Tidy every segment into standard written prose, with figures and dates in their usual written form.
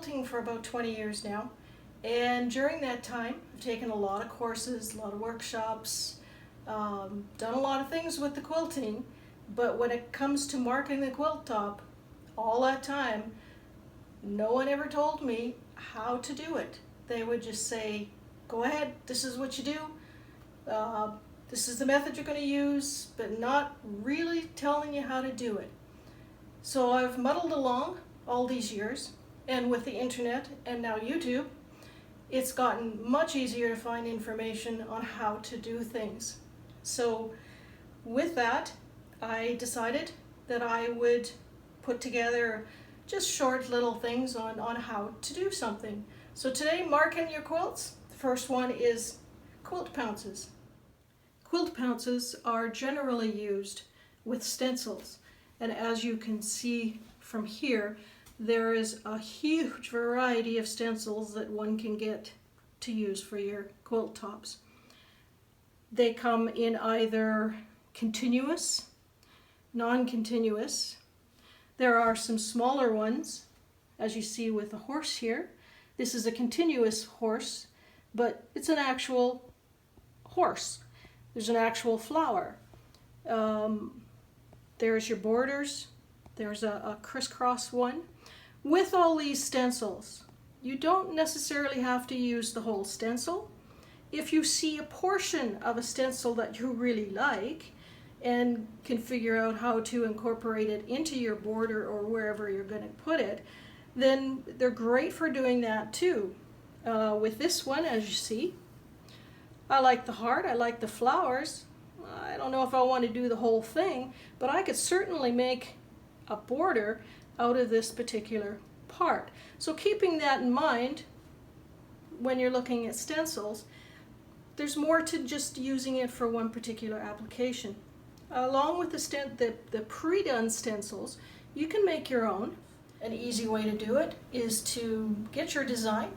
quilting for about 20 years now, and during that time I've taken a lot of courses, a lot of workshops, done a lot of things with the quilting, but when it comes to marking the quilt top, all that time, no one ever told me how to do it. They would just say, go ahead, this is what you do, this is the method you're going to use, but not really telling you how to do it. So I've muddled along all these years, and with the internet and now YouTube, it's gotten much easier to find information on how to do things. So with that, I decided that I would put together just short little things on how to do something. So today, marking your quilts, the first one is quilt pounces. Quilt pounces are generally used with stencils, and as you can see from here, there is a huge variety of stencils that one can get to use for your quilt tops. They come in either continuous, non-continuous. There are some smaller ones, as you see with the horse here. This is a continuous horse, but it's an actual horse. There's an actual flower. There's your borders. There's a crisscross one. With all these stencils, you don't necessarily have to use the whole stencil. If you see a portion of a stencil that you really like and can figure out how to incorporate it into your border or wherever you're going to put it, then they're great for doing that too. With this one, as you see, I like the heart, I like the flowers. I don't know if I want to do the whole thing, but I could certainly make a border out of this particular part. So keeping that in mind when you're looking at stencils, there's more to just using it for one particular application. Along with the pre-done stencils, you can make your own. An easy way to do it is to get your design,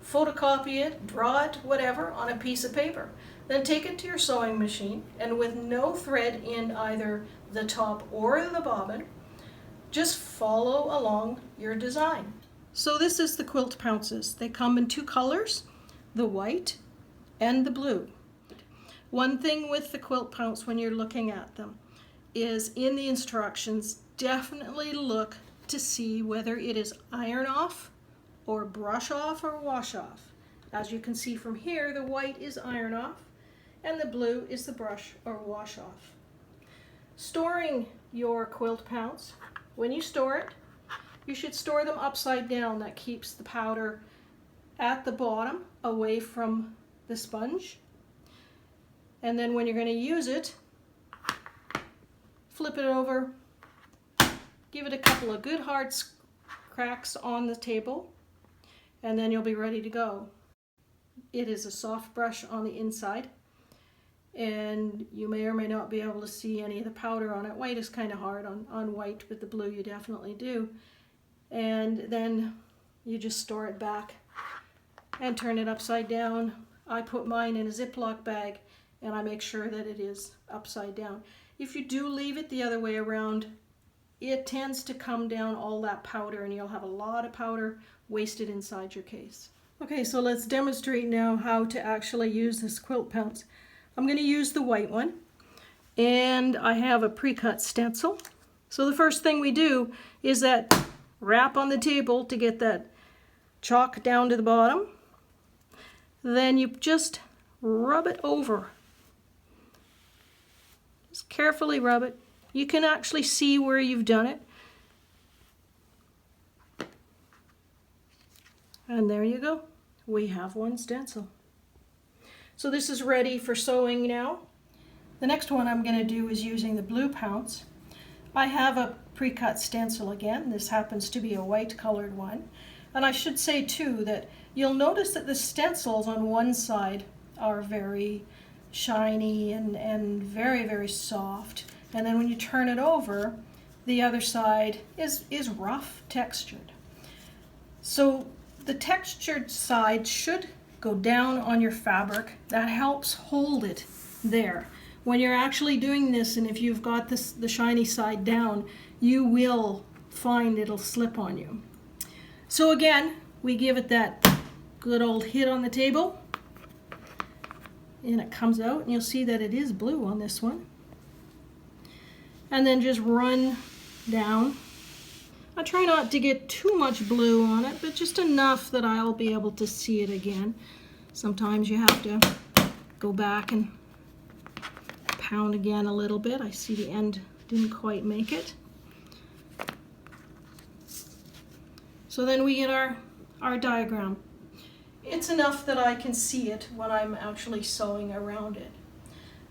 photocopy it, draw it, whatever, on a piece of paper. Then take it to your sewing machine, and with no thread in either the top or the bobbin, just follow along your design. So this is the quilt pounces. They come in two colors, the white and the blue. One thing with the quilt pounce when you're looking at them is in the instructions, definitely look to see whether it is iron off or brush off or wash off. As you can see from here, the white is iron off and the blue is the brush or wash off. Storing your quilt pounce, when you store it, you should store them upside down. That keeps the powder at the bottom away from the sponge. And then when you're going to use it, flip it over, give it a couple of good hard cracks on the table, and then you'll be ready to go. It is a soft brush on the inside, and you may or may not be able to see any of the powder on it. White is kind of hard on white, but the blue you definitely do. And then you just store it back and turn it upside down. I put mine in a Ziploc bag and I make sure that it is upside down. If you do leave it the other way around, it tends to come down all that powder and you'll have a lot of powder wasted inside your case. Okay, so let's demonstrate now how to actually use this quilt pounce. I'm going to use the white one, and I have a pre-cut stencil. So the first thing we do is that wrap on the table to get that chalk down to the bottom. Then you just rub it over. Just carefully rub it. You can actually see where you've done it. And there you go. We have one stencil. So this is ready for sewing now. The next one I'm going to do is using the blue pounce. I have a pre-cut stencil again. This happens to be a white colored one. And I should say too that you'll notice that the stencils on one side are very shiny and very, very soft. And then when you turn it over, the other side is rough textured. So the textured side should go down on your fabric. That helps hold it there. When you're actually doing this, and if you've got the shiny side down, you will find it'll slip on you. So again, we give it that good old hit on the table, and it comes out, and you'll see that it is blue on this one. And then just run down. I try not to get too much blue on it, but just enough that I'll be able to see it again. Sometimes you have to go back and pound again a little bit. I see the end didn't quite make it. So then we get our diagram. It's enough that I can see it when I'm actually sewing around it.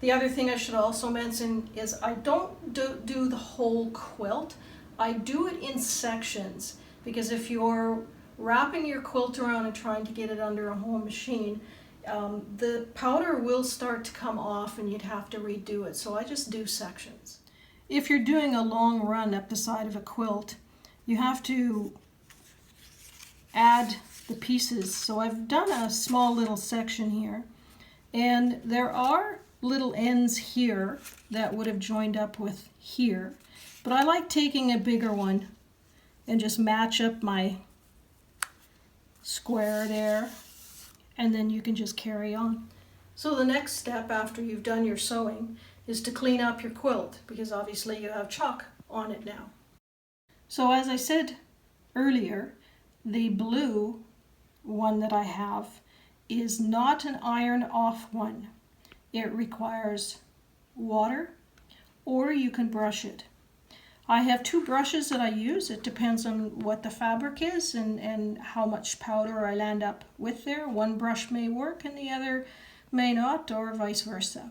The other thing I should also mention is I don't do the whole quilt. I do it in sections, because if you're wrapping your quilt around and trying to get it under a home machine, the powder will start to come off and you'd have to redo it. So I just do sections. If you're doing a long run up the side of a quilt, you have to add the pieces. So I've done a small little section here, and there are little ends here that would have joined up with here, but I like taking a bigger one and just match up my square there, and then you can just carry on. So the next step after you've done your sewing is to clean up your quilt, because obviously you have chalk on it now. So as I said earlier, the blue one that I have is not an iron off one. It requires water, or you can brush it. I have two brushes that I use. It depends on what the fabric is and how much powder I land up with there. One brush may work and the other may not, or vice versa.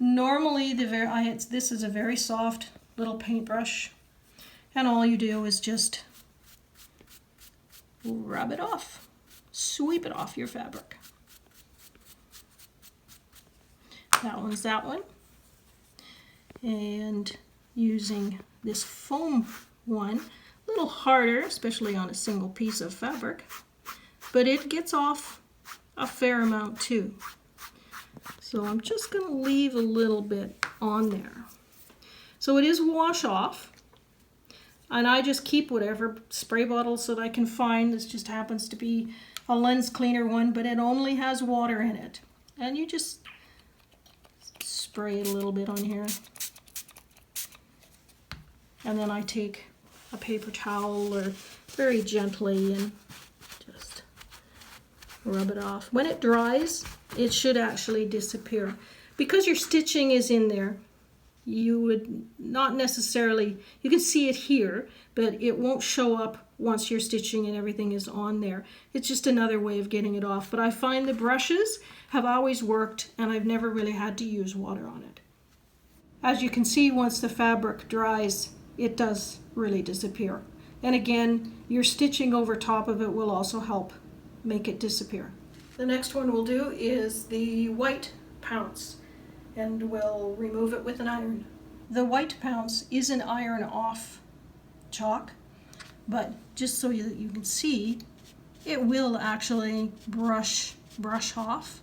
Normally, this is a very soft little paintbrush, and all you do is just rub it off, sweep it off your fabric. That one's that one. And using this foam one, a little harder, especially on a single piece of fabric, but it gets off a fair amount too. So I'm just going to leave a little bit on there. So it is wash off, and I just keep whatever spray bottles that I can find. This just happens to be a lens cleaner one, but it only has water in it. And you just spray it a little bit on here. And then I take a paper towel or very gently and just rub it off. When it dries, it should actually disappear. Because your stitching is in there, you would not necessarily, you can see it here, but it won't show up once your stitching and everything is on there. It's just another way of getting it off. But I find the brushes have always worked, and I've never really had to use water on it. As you can see, once the fabric dries, it does really disappear. And again, your stitching over top of it will also help make it disappear. The next one we'll do is the white pounce, and we'll remove it with an iron. The white pounce is an iron off chalk, but just so you can see, it will actually brush off.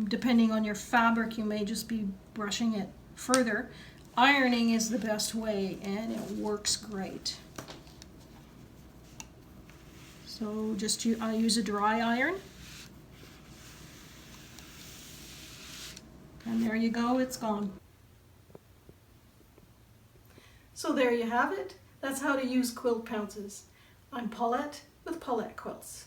Depending on your fabric, you may just be brushing it further. Ironing is the best way, and it works great. So I use a dry iron. And there you go, it's gone. So there you have it. That's how to use quilt pounces. I'm Paulette with Paulette Quilts.